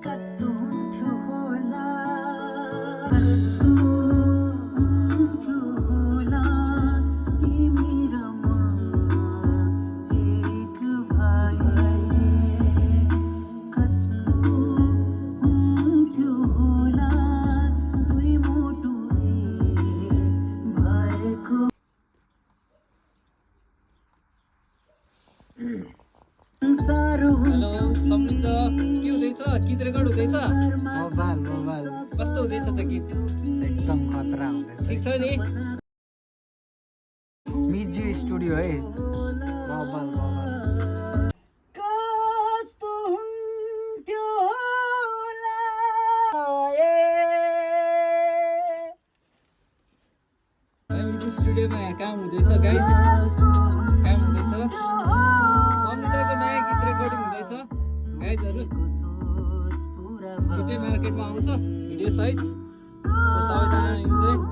कस्तो हुन्थ्यो होला कस्तो हुन्थ्यो होला तिमी र म एक भए कस्तो हुन्थ्यो होला दुई मुटु एक भएको संसार हेलो सम्बन्ध के हुँदैछ? गीत रेकर्ड हुँदैछ? मोबाइल कस्तो हुँदैछ त गीत? एकदम खतरा हुँदैछ ठिक छ नि? मिजु स्टुडियो है मोबाइल कस्तो हुन्थ्यो होला हामी स्टुडियोमा यहाँ काम हुँदैछ गाइस, काम हुँदैछ। समिताको नयाँ गीत रेकर्डिङ हुँदैछ गाइजहरू, छिट्टै मार्केटमा आउँछ भिडियो सहित। सबैजना इन्जोय।